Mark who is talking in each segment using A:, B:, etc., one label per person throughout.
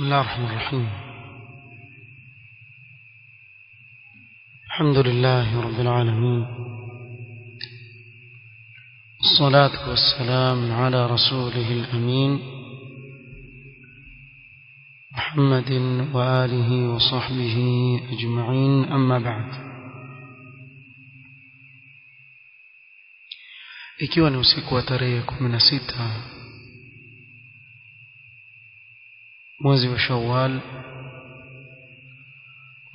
A: بسم الله الرحمن الرحيم. الحمد لله رب العالمين، الصلاة والسلام على رسوله الأمين محمد وآله وصحبه أجمعين، أما بعد. ikiwa ni usiku wa tarehe 16 mwezi wa Shawwal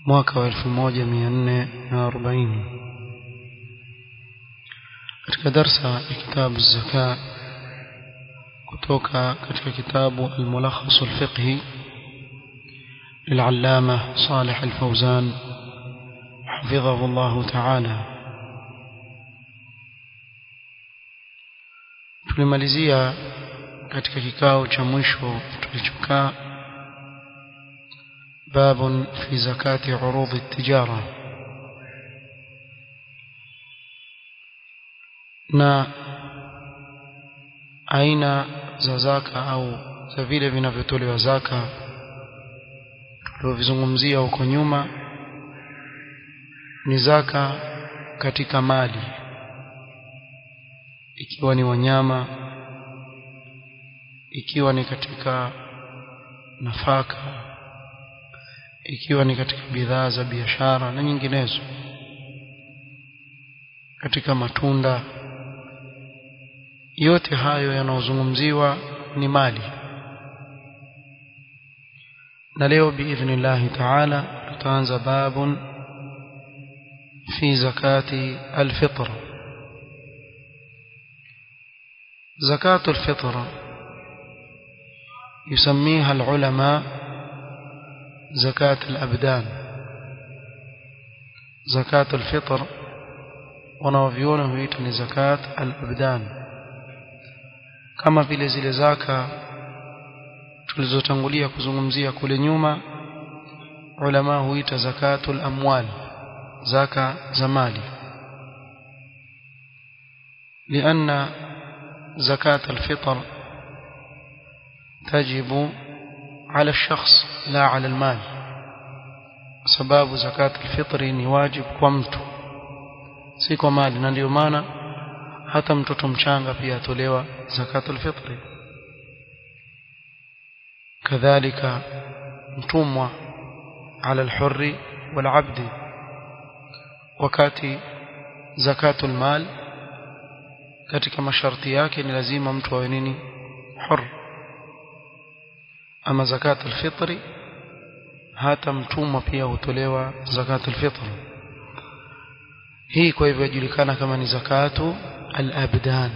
A: mwaka wa 1440 katika darsa ya kitabu zaka kutoka katika kitabu al-Mulakhas al-Fiqhi للعلامة صالح الفوزان حفظه الله تعالى. tulimalizia katika kikao cha mwisho tulichokaa باب في زكاة عروض التجارة، na aina za zaka au za vile vinavyotolewa zaka tulivyozungumzia huko nyuma ni zaka katika mali, ikiwa ni wanyama, ikiwa ni katika nafaka, ikiwa ni katika bidhaa za biashara na nyinginezo, katika matunda. Yote hayo yanayozungumziwa ni mali. Na leo biidhnillah ta'ala tutaanza babun fi zakati al-fitr. zakatu al-fitr يسميها العلماء زكاة الأبدان. زكاة الفطر wanaoviona huitwa ni zakat al-abdan, kama vile zile zaka tulizotangulia kuzungumzia kule nyuma ulama huita zakatul amwal, zaka za mali, لأن زكاة الفطر تجب على الشخص لا على المال. سبب زكاة الفطر ni wajib kwa mtu, si kwa mali, na ndio maana hata mtoto mchanga pia atolewa zakatul fitr. kadhalika mtumwa ala al-hurri wal-abdi, wakati zakatul mal katika masharti yake ni lazima mtu awe nini? Hur. ama zakatul fitr hata mtumwa pia hutolewa zakatul fitr. hii kwa hivyo yajulikana kama ni zakatu al-abdan,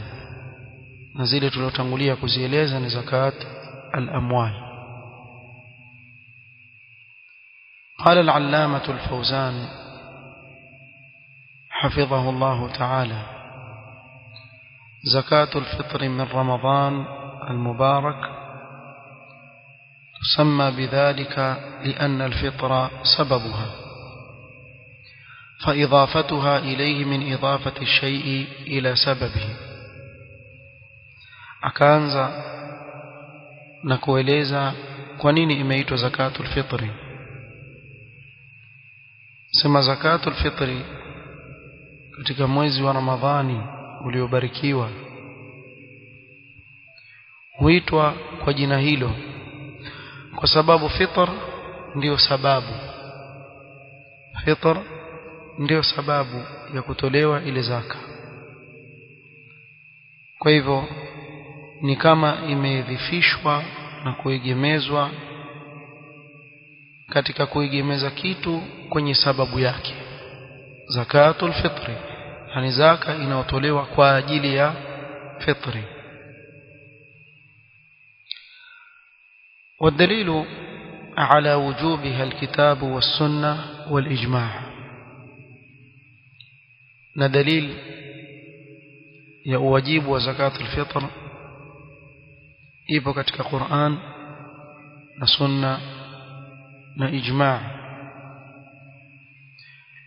A: na zile tulotangulia kuzieleza ni zakat al-amwal. قال العلامة الفوزان حفظه الله تعالى: زكاة الفطر من رمضان المبارك تسمى بذلك لأن الفطر سببها، فإضافتها إليه من إضافة الشيء إلى سببه. akaanza na kueleza kwa nini imeitwa zakatul fitri. sema zakatul fitri katika mwezi wa Ramadhani uliobarikiwa huitwa kwa jina hilo kwa sababu fitr ndio sababu, fitr ndio sababu ya kutolewa ile zaka. kwa hivyo ni kama imedhifishwa na kuegemezwa katika kuegemeza kitu kwenye sababu yake. zakatul fitri yani zaka inayotolewa kwa ajili ya fitri. والدليل على وجوبها الكتاب والسنة والإجماع. ندليل يا واجب وزكاة الفطر ipo katika Qur'an na sunna na ijma',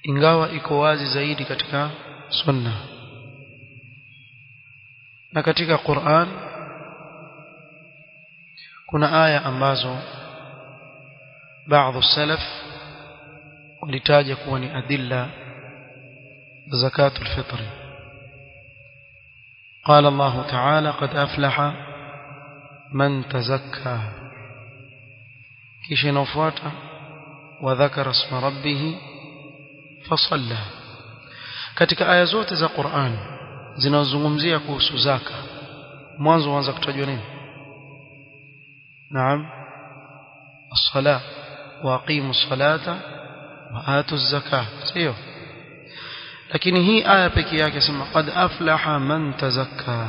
A: ingawa iko wazi zaidi katika sunna. na katika Qur'an kuna aya ambazo baadhi salaf walitaja kuwa ni adilla zakatul fitr. قال الله تعالى قد أفلح من تزكى kisha inafuata وذكر اسم ربه فصلى. katika aya zote za Qur'an zinazozungumzia kuhusu zaka mwanzo huanza kutajwa nini? Naam, as-salah wa aqimus salata wa atuz zakah, sio? lakini hii aya pekee yake sema qad aflaha man tazakka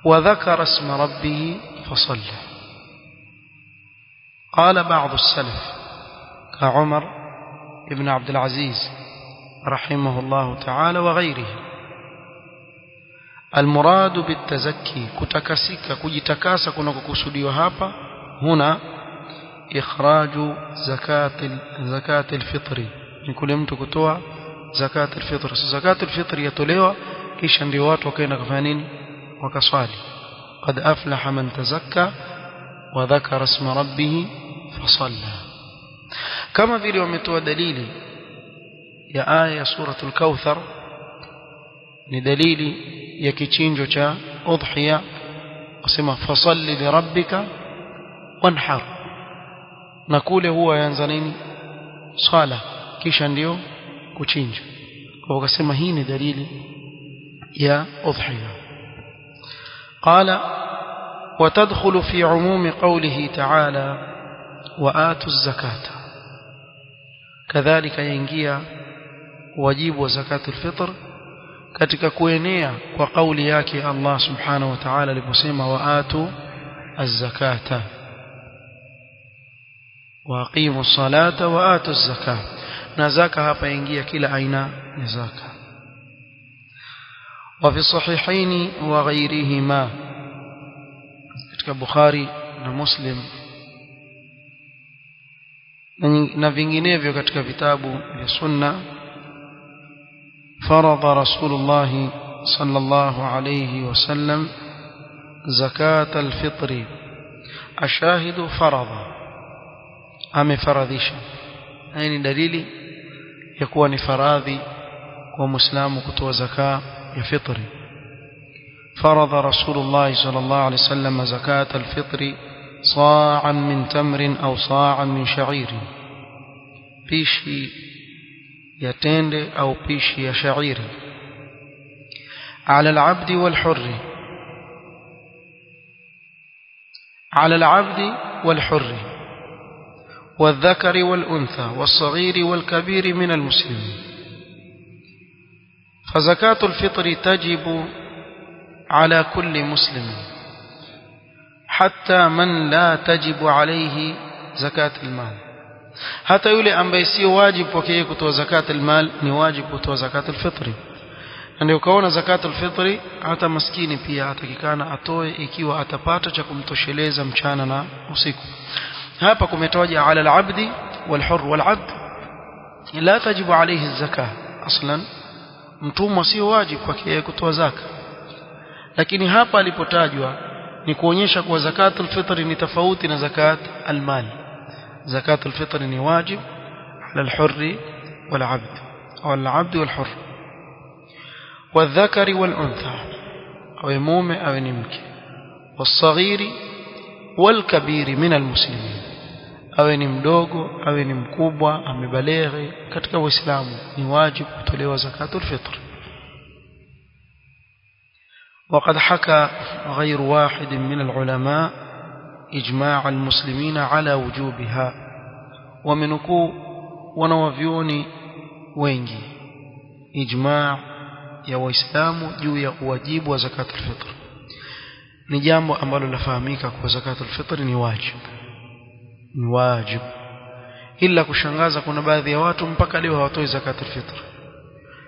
A: wa dhakara isma rabbih fasalla. قال بعض السلف كعمر ابن عبد العزيز رحمه الله تعالى وغيره المراد بالتزكي كتكسك كجتكاسا كنكوكسوديوا hapa هنا إخراج زكاة الفطر ni kule mtu kutoa zakat al-fitr. Zakat al-fitr yatolewa kisha ndio watu wakaenda kufanya nini? Wakaswali. qad aflaha man tazakka wa dhakara isma rabbih fasalla. kama vile wametoa dalili ya aya ya suratul kauthar, ni dalili ya kichinjo cha udhiya, wasema fasalli li rabbika wanhar, na kule huwa yaanza nini? Swala kisha ndio kuchinja. kwa wakasema hii ni dalili ya udhiya. qala وتدخل في عموم قوله تعالى وآتوا الزكاة، كذلك ينجيا واجب وزكاة الفطر katika kuenea kwa kauli yake Allah subhanahu wa ta'ala aliposema waatu az-zakata wa aqimus salata wa atu az-zakah. na zaka hapa ingia kila aina ya zaka. wa fi sahihaini wa ghayrihima, katika Bukhari na Muslim na vinginevyo katika vitabu vya sunna, فرض رسول الله صلى الله عليه وسلم زكاة الفطر. الشاهد فرض، فرضيش، يعني دليل يكون فراضي ومسلم كتو زكاة الفطر. فرض رسول الله صلى الله عليه وسلم زكاة الفطر صاعا من تمر أو صاعا من شعير، بيشي يتند أو بيشي يشعير، على العبد والحر، على العبد والحر والذكر والأنثى والصغير والكبير من المسلمين. فزكاة الفطر تجب على كل مسلم حتى من لا تجب عليه زكاة المال. hata yule ambaye si wajibu kwake kutoa zakat al-mal ni wajibu kutoa zakat al-fitri. ndio ukaona zakat al-fitri hata maskini pia atakikana atoe ikiwa atapata cha kumtosheleza mchana na usiku. hapa kumetoja ala al-abdi wal-hurr wal-abd la tajibu alayhi az-zakah aslan, mtumwa si wajibu kwake kutoa zaka. lakini hapa alipotajwa ni kuonyesha kuwa zakat al-fitri ni tofauti na zakat al-mal. زكاة الفطر واجب على الحر والعبد أو العبد والحر والذكر والأنثى أو المومع أو النمك والصغير والكبير من المسلمين، أو نمدوغو أو نمكوبوا أو مبالغ katika Uislamu ni واجب kutolewa زكاة الفطر. وقد حكى غير واحد من العلماء إجماع المسلمين على وجوبها، ومنكو ونوفيوني wengi ijma' ya waislamu juu ya wajibu wa zakatul fitr. ni jambo ambalo lafahamika kwa zakatul fitr ni wajib, ila kushangaza kuna baadhi ya watu mpaka leo hawatoi zakatul fitr,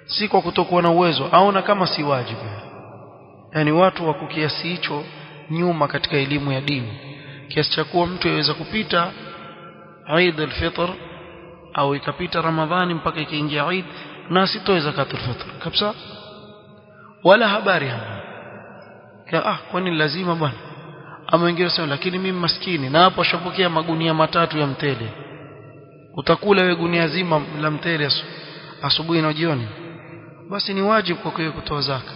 A: si kwa kutokuwa na uwezo, aona kama si wajibu. yani watu wako kiasi hicho nyuma katika elimu ya dini, kiasi cha kuwa mtu yaweza kupita Eid al-Fitr au ikapita Ramadhani mpaka ikaingia Eid na asitoe zakatul fitr kabisa, wala habari hana. kwani lazima bwana ama wengine wasema lakini mimi maskini, na hapo ashapokea magunia matatu ya mtele, utakula wewe gunia zima la mtele asubuhi na jioni? Basi ni wajibu kwa wewe kutoa zaka,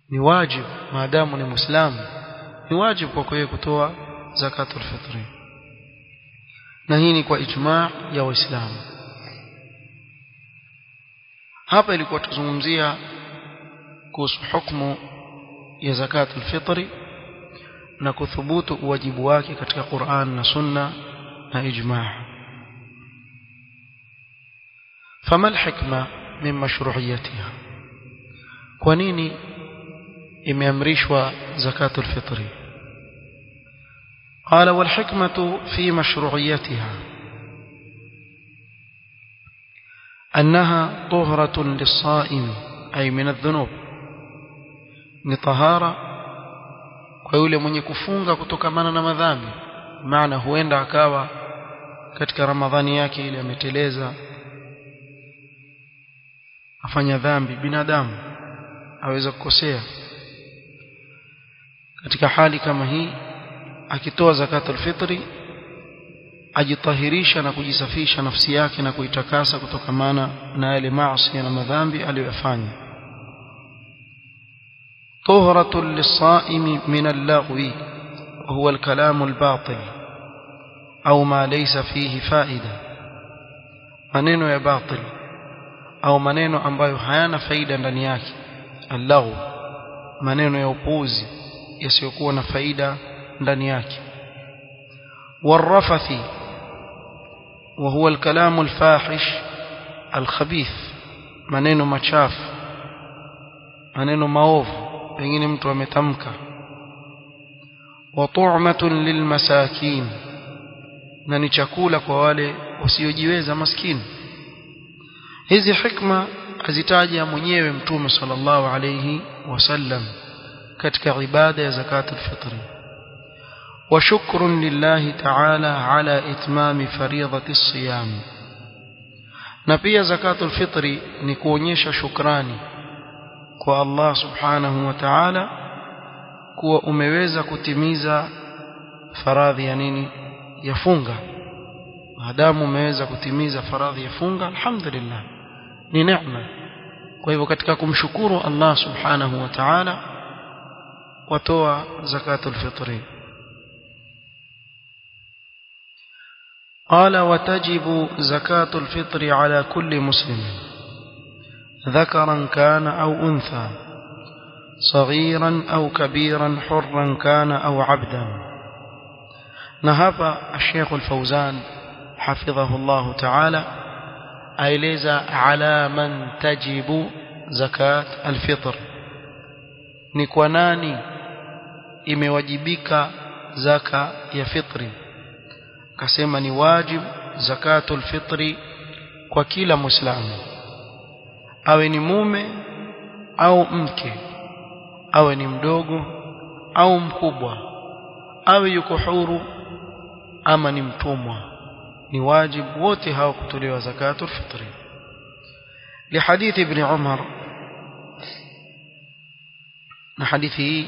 A: ni wajibu maadamu ni Muislamu, ni wajibu kwa wewe kutoa zakatul fitri, na hii ni kwa ijma' ya Waislamu. Hapa ilikuwa tuzungumzia kuhusu hukumu ya zakatul fitri na kuthubutu uwajibu wake katika Qur'an na Sunna na ijma'. Fama alhikma min mashru'iyatiha, kwa nini imeamrishwa zakatul fitri? Qala wal hikmatu fi mashru'iyatiha annaha tuhratun lis-sa'im ay min adh-dhunub, ni tahara kwa yule mwenye kufunga kutokamana na madhambi. Maana huenda akawa katika Ramadhani yake ile ameteleza, afanya dhambi, binadamu aweza kukosea. Katika hali kama hii akitoa zakatul fitri ajitahirisha na kujisafisha nafsi yake na kuitakasa kutokamana na yale maasi na madhambi aliyofanya. طهرة للصائم من اللغو وهو الكلام الباطل أو ما ليس فيه فائدة، maneno ya batil au maneno ambayo hayana faida ndani yake. Al-laghu, maneno ya upuzi yasiyokuwa na faida ndani yake. والرفث وهو الكلام الفاحش الخبيث، maneno machafu, maneno maovu pengine mtu ametamka. wa tu'matun lilmasakin, na ni chakula kwa wale wasiojiweza maskini. Hizi hikma azitaja mwenyewe Mtume sallallahu alayhi wasallam katika ibada ya zakatul fitri. wa shukrun lillahi ta'ala ala itmami faridhati as-siyam, na pia zakatul fitri ni kuonyesha shukrani kwa Allah subhanahu wa ta'ala kuwa umeweza kutimiza faradhi ya nini, ya funga. Maadamu umeweza kutimiza faradhi ya funga, alhamdulillah, ni neema. Kwa hivyo katika kumshukuru Allah subhanahu wa ta'ala watoa zakatul fitri. قال وتجب زكاة الفطر على كل مسلم ذكرا كان أو أنثى صغيرا أو كبيرا حرا كان أو عبدا. نهب الشيخ الفوزان حفظه الله تعالى أيلز على من تجب زكاة الفطر، نكوناني imewajibika zaka ya fitri. Kasema ni wajib zakatul fitri kwa kila muislamu, awe ni mume au mke, awe ni mdogo au mkubwa, awe yuko huru ama ni mtumwa, ni wajibu wote hao kutolewa zakatul fitri. لحديث ابن عمر، na hadithi hii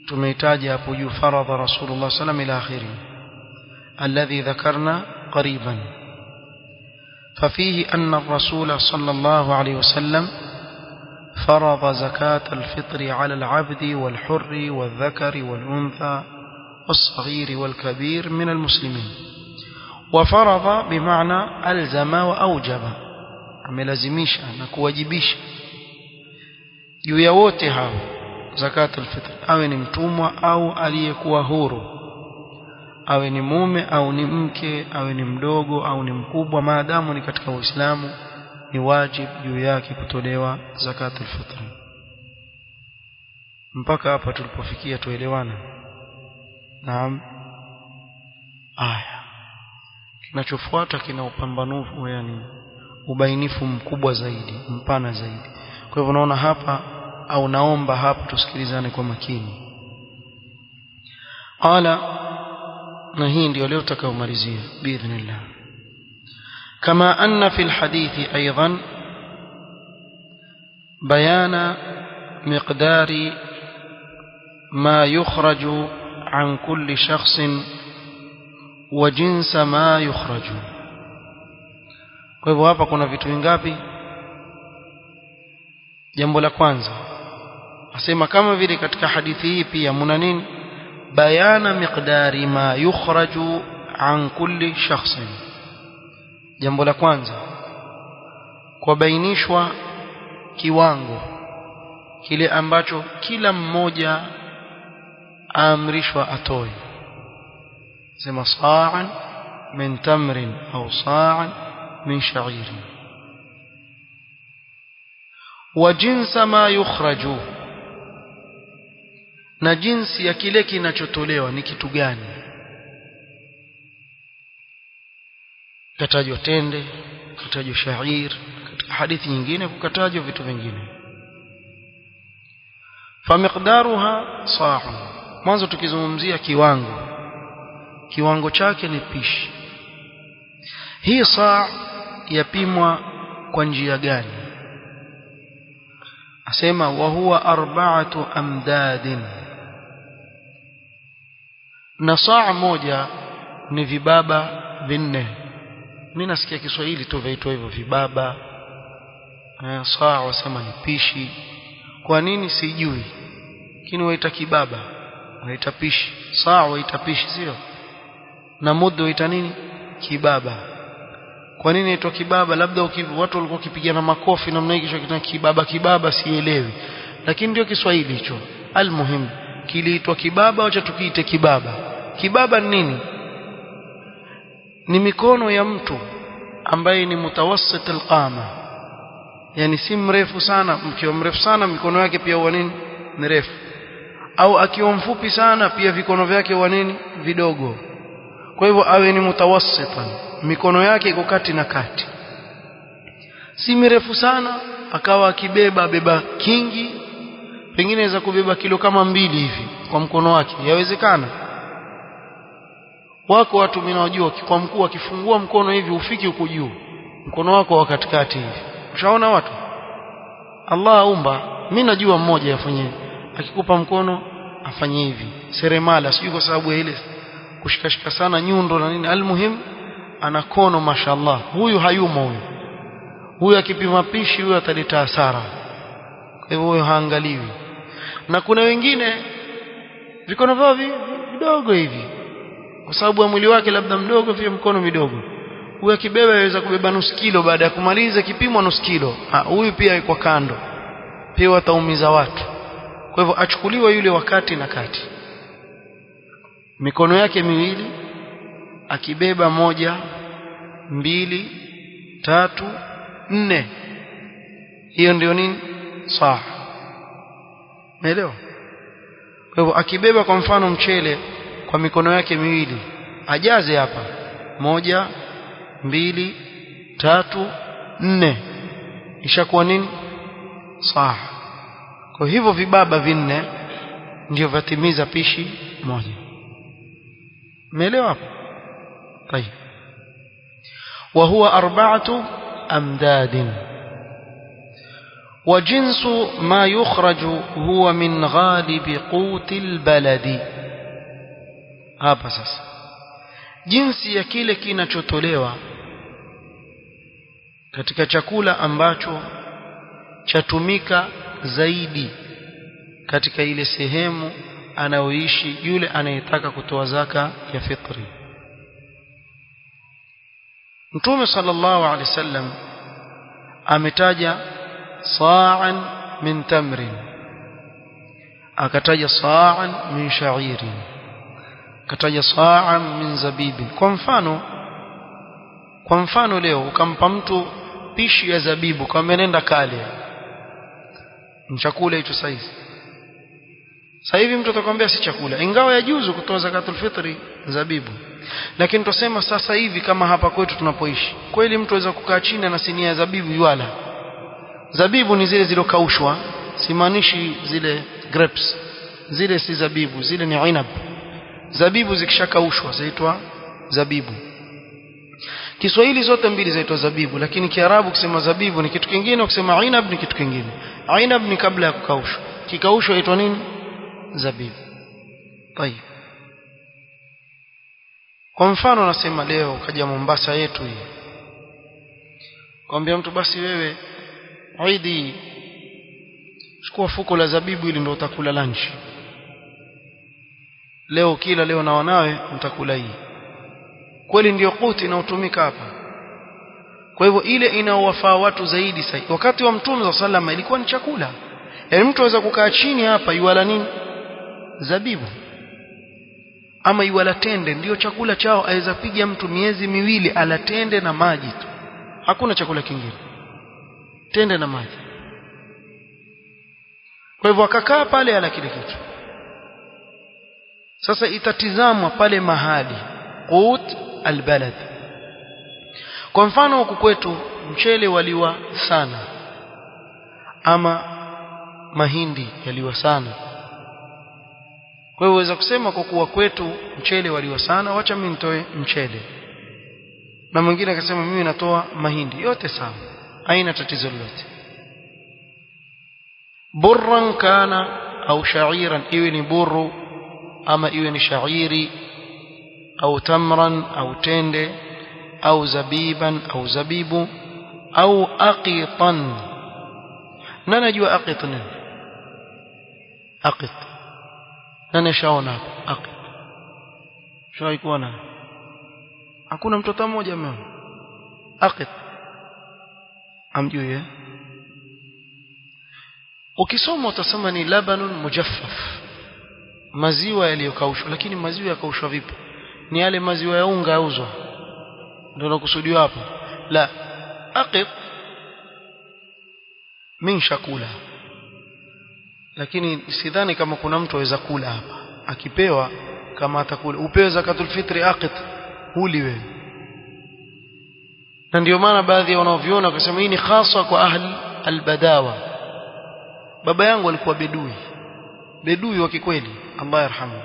A: tumeitaja hapo juu, faradha Rasulullah sallallahu ila akhiri alladhi dhakarna qariban. ففيه أن الرسول صلى الله عليه وسلم فرض زكاة الفطر على العبد والحر والذكر والأنثى والصغير والكبير من المسلمين. وفرض بمعنى ألزم وأوجب، amelazimisha na kuwajibisha juu ya wote hao zakatul fitr, awe ni mtumwa au aliyekuwa huru, awe ni mume au ni mke, awe ni mdogo au ni mkubwa, maadamu ni katika Uislamu ni wajibu juu yake kutolewa zakatul fitr. Mpaka hapa tulipofikia tuelewana? Naam. Aya, kinachofuata kina upambanufu, yani ubainifu mkubwa zaidi, mpana zaidi. Kwa hivyo naona hapa au naomba hapa tusikilizane kwa makini. Qala, na hii ndio leo tutakaomalizia biidhnillah. Kama anna fil hadithi aidan bayana miqdari ما يخرج عن كل شخص وجنس ما يخرج. kwa hivyo hapa kuna vitu vingapi? Jambo la kwanza asema kama vile katika hadithi hii pia mna nini? Bayana miqdari ma yukhraju an kulli shakhsin. Jambo la kwanza kubainishwa kiwango kile ambacho kila mmoja aamrishwa atoe. Sema sa'an min tamrin au sa'an min sha'irin. Wa jinsa ma yukhraju, na jinsi ya kile kinachotolewa ni kitu gani. Katajwa tende, katajwa sha'ir, katika hadithi nyingine kukatajwa vitu vingine. Famiqdaruha sa'un, mwanzo tukizungumzia kiwango chake ni pishi. Hii saa yapimwa kwa njia gani? Asema wa huwa 4 amdadin, na saa moja ni vibaba vinne. Mimi nasikia Kiswahili tu vaitwa hivyo vibaba, saa wasema ni pishi. Kwa nini sijui, lakini waita kibaba, waita pishi. Saa waita pishi sio? Na mudu waita nini? Kibaba. Kwa nini inaitwa kibaba? Labda watu walikuwa wakipigana makofi namna hiyo kisha kitwa kibaba sielewi, lakini ndio Kiswahili hicho. Almuhim kiliitwa kibaba, acha tukiite kibaba. Kibaba ni nini? Ni mikono ya mtu ambaye ni mutawassit alqama, yani si mrefu sana. Mkiwa mrefu sana mikono yake pia huwa nini? Mirefu. Au akiwa mfupi sana pia vikono vyake huwa nini? Vidogo. Kwa hivyo awe ni mutawassitan, mikono yake iko kati na kati, si mirefu sana akawa akibeba kingi, pengine aweza kubeba kilo kama 2 hivi kwa mkono wake. Yawezekana? Wako watu mnaojua kwa mkuu akifungua mkono hivi ufiki huko juu, mkono wako wa katikati hivi. Ushaona watu? Allah aumba. Mimi najua mmoja yafanye, akikupa mkono afanye hivi seremala, sijui kwa sababu ya ile kushikashika sana nyundo na nini. Almuhim ana kono mashallah. Huyu hayumo huyu akipima pishi huyu ataleta hasara. Kwa hivyo huyo haangaliwi. Na kuna wengine vikono vyao vidogo hivi kwa sababu ya mwili wake labda mdogo, pia mkono midogo. Huyu akibeba yaweza kubeba nusu kilo, baada ya kumaliza kipimo nusu kilo. Huyu pia yuko kando, pia wataumiza watu. Kwa hivyo achukuliwa yule wakati na kati, mikono yake miwili akibeba 1 2 3 4. Hiyo ndio nini? Saa. Umeelewa? Kwa hivyo akibeba kwa mfano mchele kwa mikono yake miwili, ajaze hapa 1 2 3 4, ishakuwa nini? Saa. Kwa hivyo vibaba vinne ndio vatimiza pishi moja. Umeelewa hapo? طيب. وهو 4 أمداد. وجنس ما يخرج هو من غالب قوت البلد. hapa sasa jinsi ya kile kinachotolewa katika chakula ambacho chatumika zaidi katika ile sehemu anaoishi yule anayetaka kutoa zaka ya fitri. Mtume sallallahu alaihi wasallam ametaja sa'an min tamrin, akataja sa'an min sha'irin, akataja sa'an min zabibin. Kwa mfano leo ukampa mtu pishi ya zabibu kama nenda kale, chakula hicho sasa hivi mtu atakwambia si chakula, ingawa yajuzu kutoa zakatul fitri zabibu. Lakini tusema sasa hivi kama hapa kwetu tunapoishi, kweli mtu aweza kukaa chini na sinia ya zabibu yuala. Zabibu ni zile zilizokaushwa, simaanishi zile grapes, zile si zabibu, zile ni inab. Zabibu zikishakaushwa zaitwa zabibu. Kiswahili zote mbili zaitwa zabibu, lakini Kiarabu kusema zabibu ni kitu kingine, kusema inab ni kitu kingine. Inab ni kabla ya kukaushwa, kikaushwa inaitwa nini? Zabibu. طيب kwa mfano nasema leo kaja Mombasa yetu hii, kwambia mtu basi wewe Eid chukua fuko la zabibu ili ndio utakula lunch leo, kila leo na wanawe mtakula hii. Kweli ndio kuti inayotumika hapa. Kwa hivyo ile inaowafaa watu zaidi sasa. Wakati wa Mtume sallallahu ilikuwa ni chakula. Yaani mtu aweza kukaa chini hapa yuala nini? Zabibu. Ama yuala tende, ndio chakula chao. Aweza piga mtu miezi miwili ala tende na maji tu. Hakuna chakula kingine. Tende na maji. Kwa hivyo akakaa pale ala kile kitu. Sasa itatizamwa pale mahali qut albalad. Kwa mfano huku kwetu mchele waliwa sana ama mahindi yaliwa sana. Kwa hiyo waweza kusema kwa kuwa kwetu mchele waliwa sana, wacha mimi nitoe mchele. Na mwingine akasema mimi natoa mahindi, yote sawa, haina tatizo lolote. Burran kana au sha'iran, iwe ni burru ama iwe ni shairi au tamran au tende au zabiban au zabibu au aqitan. Na najua aqit nini? Aqit nani shaona aqit? Shawai kuona? Hakuna mtoto mmoja mimi aqit amjui. Ukisoma utasema ni labanun mujaffaf, maziwa yaliyokaushwa. Lakini maziwa yakaushwa vipi? Ni yale maziwa ya unga yauzwa ndio nakusudiwa hapo? La, aqit min shakula. Lakini sidhani kama kuna mtu aweza kula hapa. Akipewa kama atakula, upewe zakatul fitri aqit, huli wewe. Na ndio maana baadhi ya wanaoviona wakasema hii ni hasa kwa ahli albadawa. Baba yangu alikuwa bedui wa kikweli, Allah yarhamu.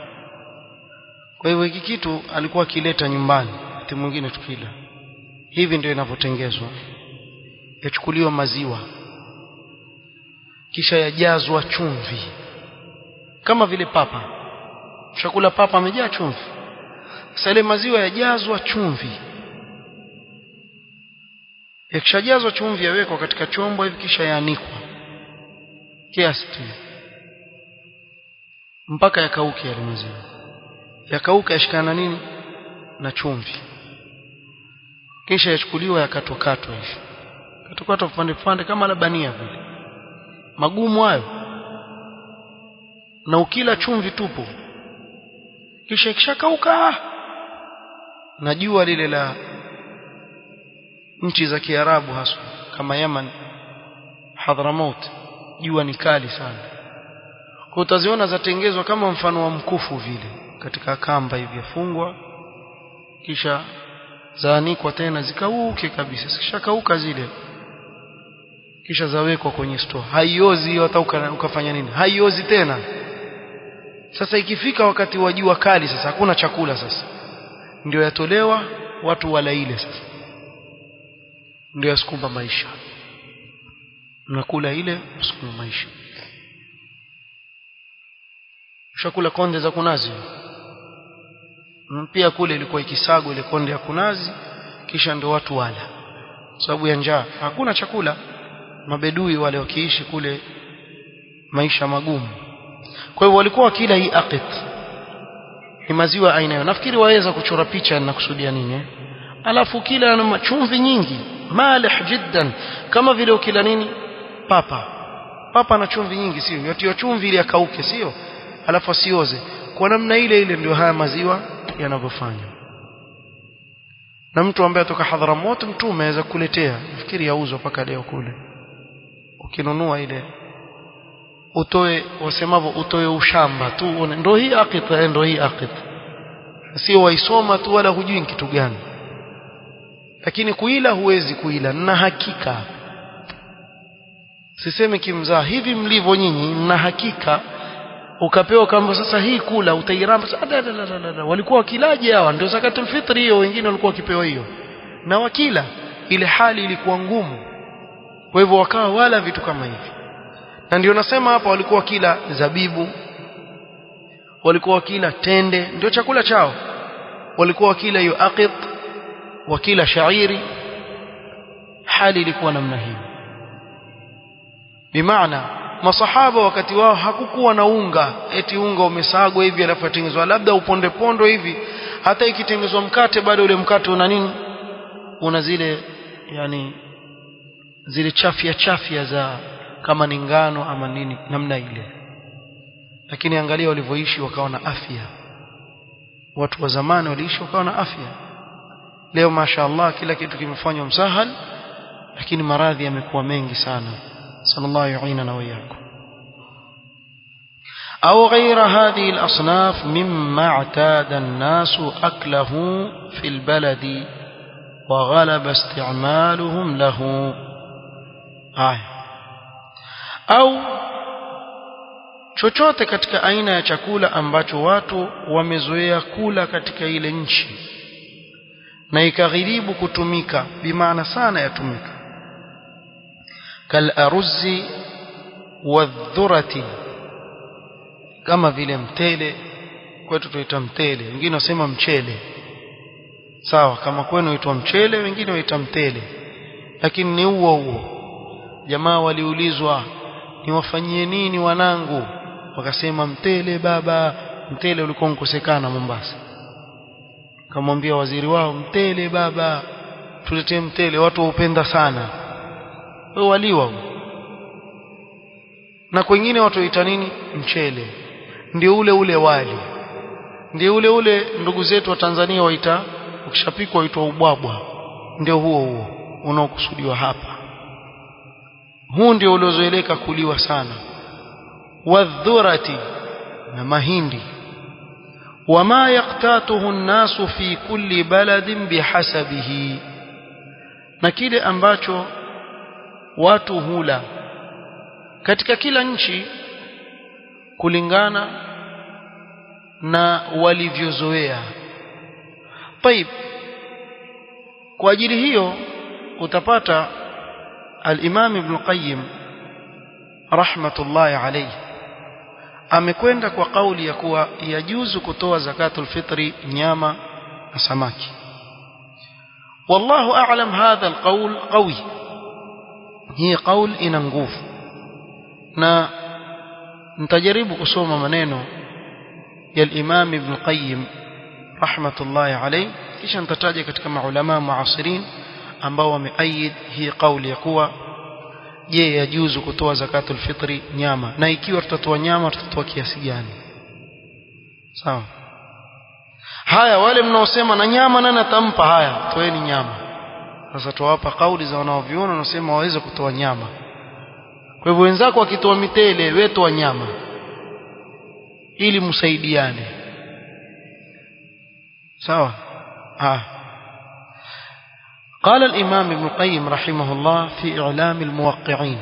A: Kwa hivyo hiki kitu alikuwa akileta nyumbani, wakati mwingine tukila. Hivi ndio inavyotengezwa. Yachukuliwa maziwa kisha yajazwa chumvi, kama vile papa. Chakula papa amejaa chumvi. Sasa ile maziwa yajazwa chumvi. Yakishajazwa chumvi yawekwa katika chombo hivi, kisha yaanikwa kiasi tu mpaka yakauke yale maziwa. Yakauka yashikana nini na chumvi, kisha yachukuliwa yakatokatwa hivi, katokatwa vipande vipande kama labania vile, magumu hayo. Na ukila chumvi tupu, kisha ikishakauka na jua lile la nchi za Kiarabu hasa kama Yaman, Hadramaut, jua ni kali sana. Kwa utaziona zatengezwa kama mfano wa mkufu vile, katika kamba hivi yafungwa, kisha zaanikwa tena zikauke kabisa. Zikishakauka zile, kisha zawekwa kwenye store. Haiozi hata ukafanya nini, haiozi tena. Sasa ikifika wakati wa jua kali, sasa hakuna chakula, sasa ndio yatolewa watu wala ile. Sasa ndio yasukuma maisha, mnakula ile usukuma maisha. Ushakula konde za kunazi? Pia kule ilikuwa ikisago ile konde ya kunazi, kisha ndio watu wala, sababu ya njaa, hakuna chakula. Mabedui wale wakiishi kule maisha magumu. Kwa hivyo walikuwa wakila hii aqit, ni maziwa aina hiyo. Nafikiri waweza kuchora picha na kusudia nini. Alafu kila na chumvi nyingi, malih jiddan, kama vile ukila nini papa na chumvi nyingi, sio yote chumvi ili akauke, sio alafu asioze. Kwa namna ile ile ndio haya maziwa yanavyofanya. Na mtu ambaye atoka Hadramaut, Mtume aweza kuletea, nafikiri yauzwa paka leo kule. Ukinunua ile utoe, wasemavyo utoe ushamba tu, ndio hii aqit, ndio hii aqit, sio waisoma tu wala hujui kitu gani. Lakini kuila huwezi kuila, na hakika siseme kimzaa, hivi mlivyo nyinyi na hakika. Ukapewa kama sasa hii kula, utairamba. Walikuwa wakilaje hawa? Ndio zakatul fitri hiyo. Wengine walikuwa wakipewa hiyo na wakila, ile hali ilikuwa ngumu. Kwa hivyo wakawa wala vitu kama hivi. Na ndio nasema hapa walikuwa wakila zabibu, walikuwa wakila tende, ndio chakula chao. Walikuwa wakila hiyo aqit, wakila shairi. Hali ilikuwa namna hiyo. Bimaana masahaba wakati wao hakukuwa na unga, eti unga umesagwa hivi alafu atengenezwa, labda uponde pondo hivi. Hata ikitengenezwa mkate bado ule mkate una nini? Una zile yani zile chafya za kama ni ngano ama nini namna ile. Lakini angalia walivyoishi wakawa na afya. Watu wa zamani waliishi wakawa na afya. Leo mashaallah kila kitu kimefanywa msahal, lakini maradhi yamekuwa mengi sana. sallallahu yu'inana wa iyyakum. au ghayra hadhihi al-asnaf mimma i'tada an-nas aklahu fi al-baladi wa ghalaba isti'maluhum lahu. Au chochote katika aina ya chakula ambacho watu wamezoea kula katika ile nchi na ikaghiribu kutumika, bimaana sana yatumika, kal aruzzi wadhurati, kama vile mtele. Kwetu tuita mtele, wengine wasema mchele, sawa. Kama kwenu huitwa mchele, wengine huita mtele, lakini ni huo huo. Jamaa waliulizwa niwafanyie nini wanangu, wakasema mtele baba. Mtele ulikuwa unkosekana Mombasa. Kamwambia waziri wao, mtele baba, tuletee mtele, watu waupenda sana. Wao waliwa. Na kwingine watu waita nini? Mchele. Ndio ule ule wali. Ndio ule ule ndugu zetu wa Tanzania waita, ukishapikwa waitwa ubwabwa. Ndio huo huo unaokusudiwa hapa. Huu ndio uliozoeleka kuliwa sana. Wadhurati, na mahindi. Wama yaktatuhu an-nasu fi kulli baladin bihasabihi, na kile ambacho watu hula katika kila nchi kulingana na walivyozoea. Taib, kwa ajili hiyo utapata al-Imam Ibn Qayyim rahmatullahi alayhi amekwenda kwa kauli ya kuwa yajuzu kutoa zakatul fitri nyama na samaki. Wallahu a'lam, hadha alqawl qawi, hii qawl ina nguvu. Na nitajaribu kusoma maneno ya al-Imam Ibn Qayyim rahmatullahi alayhi, kisha nitataja katika maulama muasirin ambao wameaid hii kauli ya kuwa je, yajuzu kutoa zakatul fitri nyama, na ikiwa tutatoa nyama tutatoa kiasi gani? Sawa. Haya, wale mnaosema na nyama nani atampa, haya toeni nyama. Sasa tuwapa kauli za wanaoviona wanasema waweze kutoa nyama. Kwa hivyo wenzako wakitoa mitele, wewe toa nyama ili msaidiane. Sawa. قال الإمام ابن القيم رحمه الله في إعلام الموقعين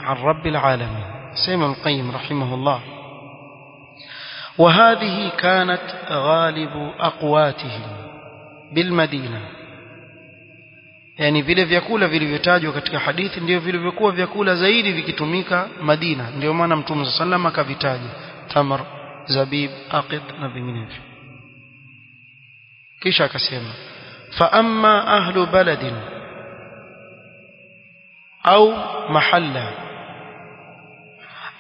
A: عن رب العالمين، سيما ابن القيم رحمه الله: وهذه كانت غالب أقواتهم بالمدينة. يعني vile vyakula vilivyotajwa katika hadithi ndio vilivyokuwa vyakula zaidi vikitumika Madina. Ndio maana Mtume sallallahu akavitaja tamar, zabib, aqit na vinginevyo. Kisha akasema: فأما أهل بلد أو محلة،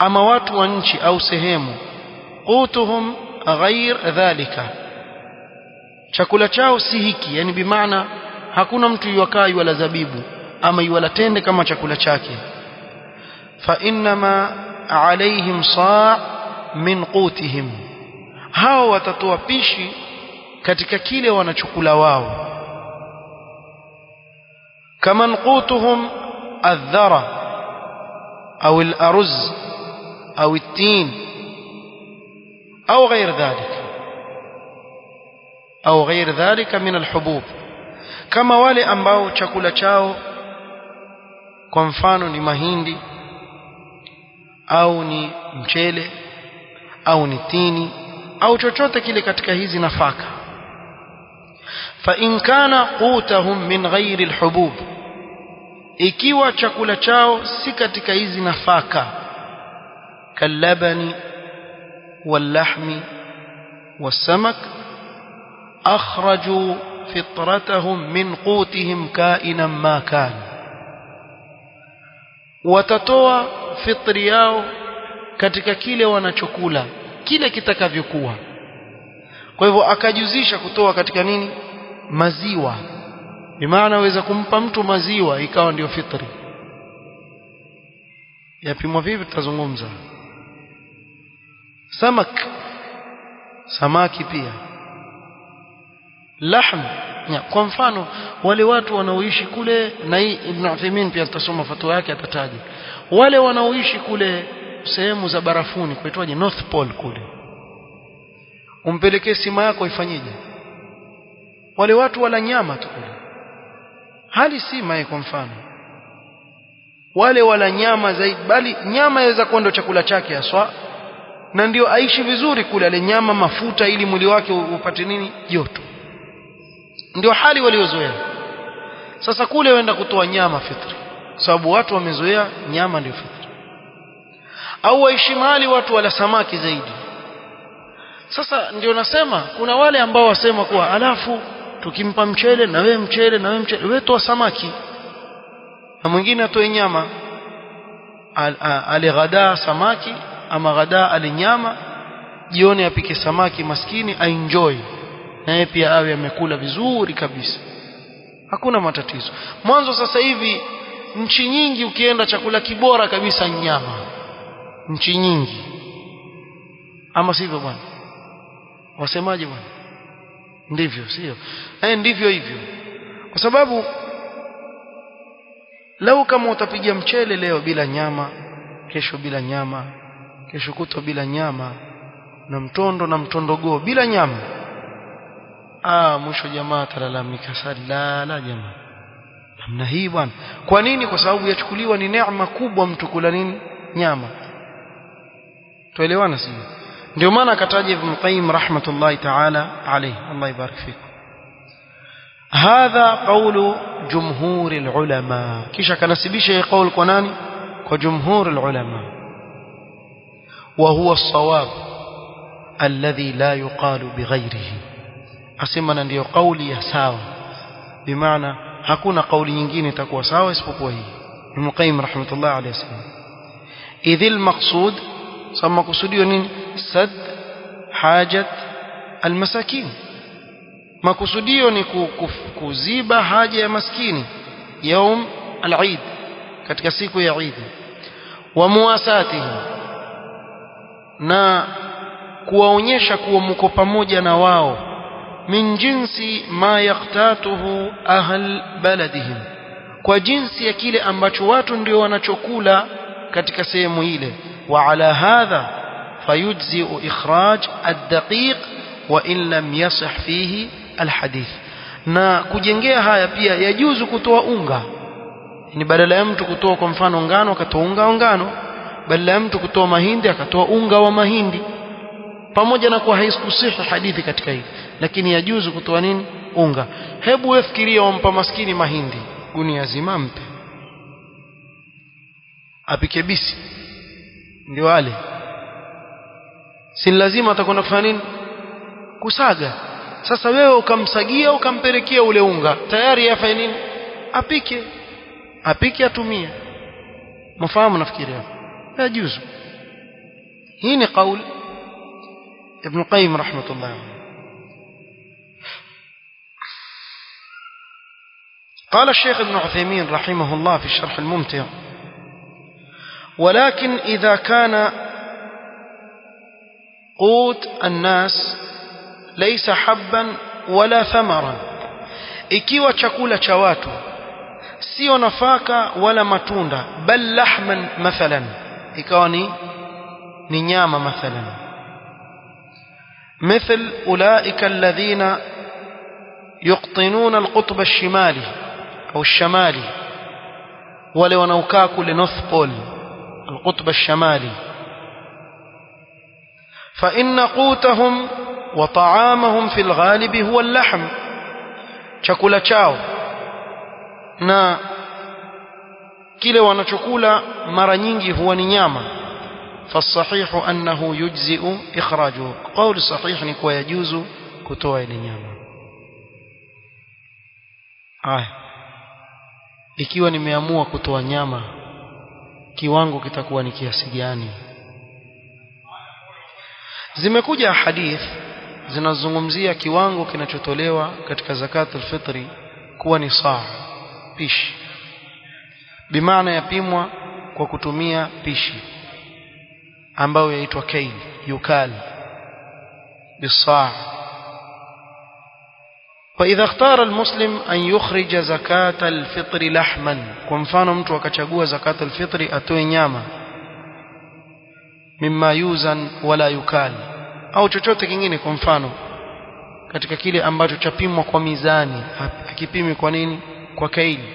A: أما watu wa nchi au sehemu, qutuhum ghair dhalika, chakula chao si hiki. Yani bimaana hakuna mtu yuwakai wala zabibu ama yuwala tende kama chakula chake. Fa innama alaihim saa' min qutihim, hao watatoa pishi katika kile wanachokula wao. كمن قوتهم الذرة أو الأرز أو التين أو غير ذلك من الحبوب، كما wale ambao chakula chao kwa mfano ni mahindi au ni mchele au ni tini au chochote kile katika hizi nafaka. فإن كان قوتهم من غير الحبوب، ikiwa chakula chao si katika hizi nafaka, kalabani wallahmi والسمك أخرجوا فطرتهم من قوتهم كائنا ما كان watatoa fitri yao katika kile wanachokula kile kitakavyokuwa. Kwa hivyo akajuzisha kutoa katika nini? Maziwa. Bimaana waweza kumpa mtu maziwa ikawa ndio fitri. Yapimwa vipi tutazungumza. Samaki pia. Lahm, kwa mfano wale watu wanaoishi kule, na hii Ibn Uthaymeen pia tutasoma fatwa yake atataja. Wale wanaoishi kule sehemu za barafuni, kuitwaje, North Pole kule. Umpelekee sima yako ifanyeje? Wale watu wala nyama tu kule. Hali sima yake kwa mfano. Wale wala nyama zaidi, bali nyama yaweza kuwa ndio chakula chake haswa. Na ndio aishi vizuri kule, ale nyama, mafuta, ili mwili wake upate nini? Joto. Ndio hali waliozoea. Sasa kule waenda kutoa nyama fitri, sababu watu wamezoea nyama ndio fitri. Au waishi mahali watu wala samaki zaidi. Sasa ndio nasema kuna wale ambao wasema kuwa alafu tukimpa mchele na wewe mchele na wewe mchele, wewe toa samaki na mwingine atoe nyama. Alighada samaki ama ghada alinyama, jioni apike samaki, maskini aenjoy na yeye pia awe amekula vizuri kabisa, hakuna matatizo. Mwanzo sasa hivi nchi nyingi ukienda chakula kibora kabisa nyama, nchi nyingi. Ama sivyo bwana? Wasemaje bwana? Ndivyo sio? Ndivyo hivyo. Kwa sababu lau kama utapiga mchele leo bila nyama, kesho bila nyama, kesho kutwa bila nyama, na mtondogoo bila nyama, mwisho jamaa talalamika sana, la jamaa namna hii bwana. Kwa nini? Kwa sababu yachukuliwa ni neema kubwa mtu kula nini? Nyama. Tuelewana sio? Ndio maana akataja Ibn Qayyim rahmatullahi ta'ala alayhi, Allah ibarik fikum, hadha qawlu jumhur ulama. Kisha kanasibisha hii qawl kwa nani? Kwa jumhur ulama. Wa huwa as-sawab alladhi la yuqalu bighayrihi. Asema ndio kauli ya sawa, bimaana hakuna kauli nyingine itakuwa sawa isipokuwa hii. Ibn Qayyim rahmatullahi alayhi wasallam, idhil maqsud, sama kusudio nini? Sad hajat almasakin. Makusudio ni kuziba haja ya maskini يوم العيد, katika siku ya Eid. Wa muwasatihi, na kuwaonyesha kuwa mko pamoja na wao. Min jinsi ma yaqtatuhu ahl baladihim, kwa jinsi ya kile ambacho watu ndio wanachokula katika sehemu ile. Wa ala hadha fayujzi'u ikhraj ad-daqiq wa in lam yasih fihi alhadith. Na kujengea haya pia yajuzu kutoa unga, ni badala ya mtu kutoa kwa mfano ngano akatoa unga wa ngano, badala ya mtu kutoa mahindi akatoa unga wa mahindi, pamoja na kuwa haikusihi hadithi katika hili, lakini yajuzu kutoa nini? Unga. Hebu wewe fikiria, wampa maskini mahindi gunia zima, mpe apike bisi ndio wale, si lazima atakwenda kufanya nini? Kusaga. Sasa wewe ukamsagia ukampelekea ule unga, tayari yafanya nini? Apike atumie. Mfahamu nafikiri hapo yajuzu. Hii ni kauli ابن قيم رحمة الله عليه. قال الشيخ ابن عثيمين رحمه الله في الشرح الممتع: ولكن إذا كان قوت الناس ليس حبا ولا ثمرا, ikiwa chakula cha watu sio nafaka wala matunda, bal lahman mathalan, ikawa ni nyama mathalan, مثل أولئك الذين يقطنون القطب الشمالي أو الشمالي, wale wanaokaa kule North Pole, القطب الشمالي, فإن قوتهم وطعامهم في الغالب هو اللحم, chakula chao na kile wanachokula mara nyingi huwa ni nyama. فالصحيح أنه يجزئ إخراجه. قول الصحيح نكوى يجوز كتوى النيامة. ikiwa nimeamua kutoa nyama, kiwango kitakuwa ni kiasi gani? Zimekuja hadith zinazungumzia kiwango kinachotolewa katika zakatul fitri kuwa ni saa, pishi, bimaana yapimwa kwa kutumia pishi ambayo yaitwa kail, yukal bisaa. فإذا اختار المسلم أن يخرج زكاة الفطر لحما, kwa mfano mtu akachagua zakatul fitri atoe nyama, mimma yuzan wala yukal, au chochote kingine, kwa mfano katika kile ambacho chapimwa kwa mizani, hakipimi kwa nini? Kwa kaili.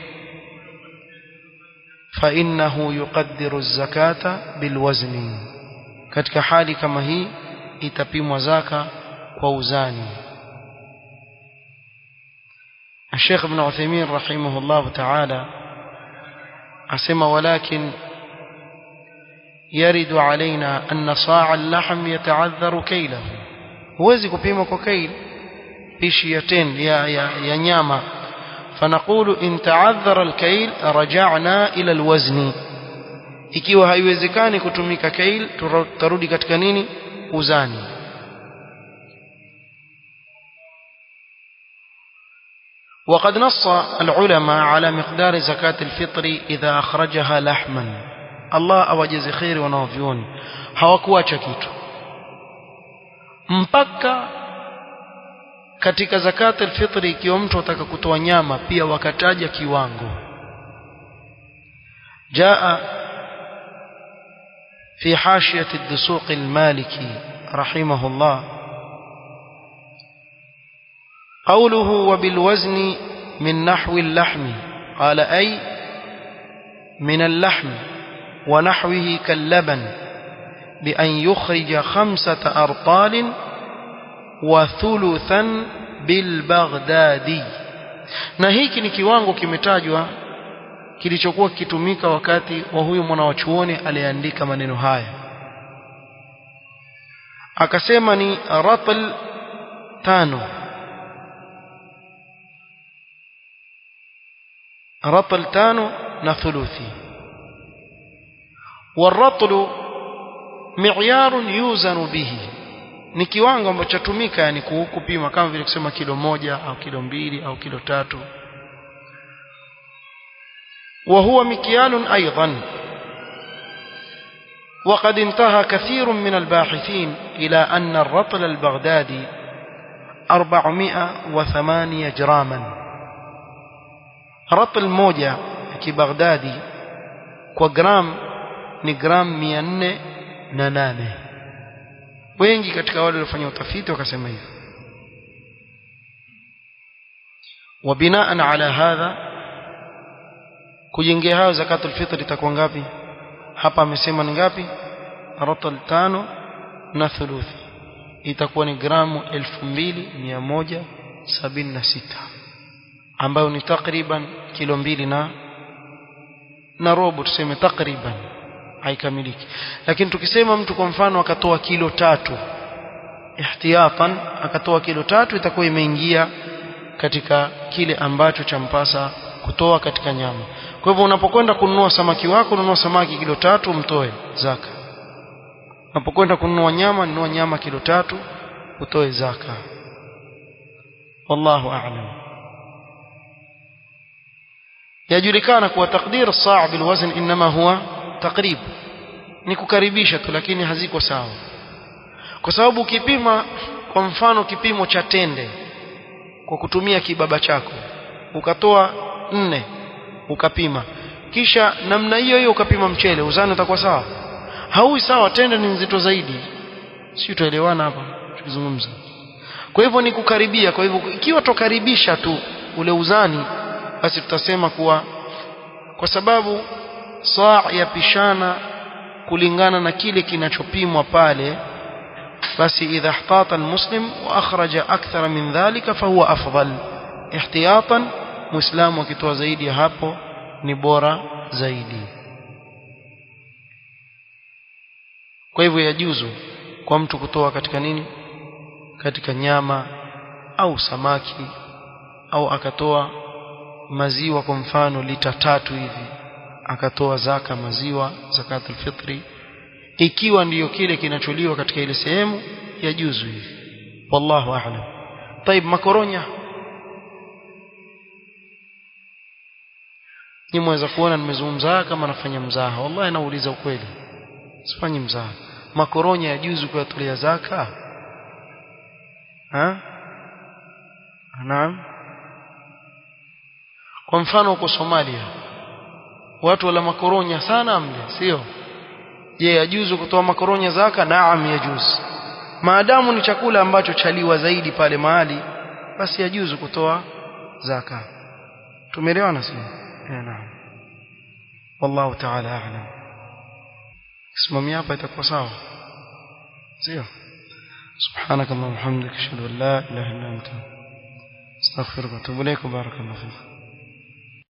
A: fa innahu yuqaddiru az-zakata bilwazni, katika hali kama hii itapimwa zaka kwa uzani. الشيخ ابن عثيمين رحمه الله تعالى أسمى ولكن يرد علينا أن صاع اللحم يتعذر كيله, huwezi kupima kwa kail pishi ya ten ya nyama. فنقول إن تعذر الكيل رجعنا إلى الوزن, ikiwa haiwezekani kutumika kail tutarudi katika nini? Uzani. وقد نص العلماء على مقدار زكاة الفطر إذا أخرجها لحما. الله أوجز خير ونوفيون hawakuacha kitu mpaka katika zakat al-fitri. Ikiwa mtu ataka kutoa nyama pia wakataja kiwango. Jaa fi hashiyat ad-dusuq al-maliki rahimahullah قوله وبالوزن من نحو اللحم, قال أي من اللحم ونحوه كاللبن, بأن يخرج 5 أرطال وثلثا بالبغدادي. na hiki ni kiwango kimetajwa kilichokuwa kitumika wakati wa huyu mwanachuoni aliandika maneno haya. Akasema ni ratl 5, ratl 5 na thuluthi. والرطل معيار يوزن به, ni kiwango ambacho chatumika yani kupima, kama vile kusema kilo 1 au kilo 2 au kilo 3. وهو مكيال أيضا. وقد انتهى كثير من الباحثين إلى أن الرطل البغدادي 408 جراما. رطل موجة كبغدادي kwa gram ni gram 408. wengi katika wale waliofanya utafiti wakasema hivyo. وبناء على هذا kujengea hayo zakatul fitr itakuwa ngapi? Hapa amesema ni ngapi? Ratl 5 na thuluthi, itakuwa ni gramu 2176, ambayo ni takriban kilo 2 na robo, tuseme takriban, haikamiliki. Lakini tukisema mtu kwa mfano akatoa kilo 3 ihtiyatan, akatoa kilo 3, itakuwa imeingia katika kile ambacho champasa kutoa katika nyama. Kwa hivyo unapokwenda kununua samaki wako, nunua samaki kilo 3 mtoe zaka. Unapokwenda kununua nyama, nunua nyama kilo 3 utoe zaka. wallahu a'lam. yajulikana kuwa taqdir as-sa' bil wazn inma huwa taqrib, ni kukaribisha tu, lakini haziko sawa. Kwa sababu ukipima kwa mfano kipimo cha tende kwa kutumia kibaba chako, ukatoa 4 ukapima, kisha namna hiyo hiyo ukapima mchele, uzani utakuwa sawa? Hauwi sawa, tende ni nzito zaidi. Sio, tuelewana hapa tukizungumza? Kwa hivyo ni kukaribia. Kwa hivyo ikiwa tukaribisha tu ule uzani, basi tutasema kuwa kwa sababu saa yapishana kulingana na kile kinachopimwa pale, basi idha ihtata almuslim wa akhraja akthara min dhalika fahuwa afdal. Ihtiyatan, muislamu akitoa zaidi ya hapo ni bora zaidi. kwa hivyo yajuzu kwa mtu kutoa katika nini, katika nyama au samaki, au akatoa maziwa kwa mfano lita 3 hivi akatoa zaka maziwa, zakatul fitri, ikiwa ndiyo kile kinacholiwa katika ile sehemu, yajuzu hivi. Wallahu a'lam. طيب makoronya, ni mweza kuona nimezungumza kama nafanya mzaha. Wallahi nauliza ukweli, sifanyi mzaha. Makoronya yajuzu kuyatolea zaka? Naam. Kwa mfano uko Somalia watu wala makoronya sana mle, sio? Je, yajuzu kutoa makoronya zaka? Naam, yajuzu. Maadamu ni chakula ambacho chaliwa zaidi pale mahali, basi yajuzu kutoa zaka. Tumeelewana sio? Naam. Wallahu ta'ala a'lam. Simamia hapa itakuwa sawa, sio? Subhanakallahumma wa bihamdika ashhadu an la ilaha illa anta astaghfiruka wa atubu ilaik. Barakallahu fik.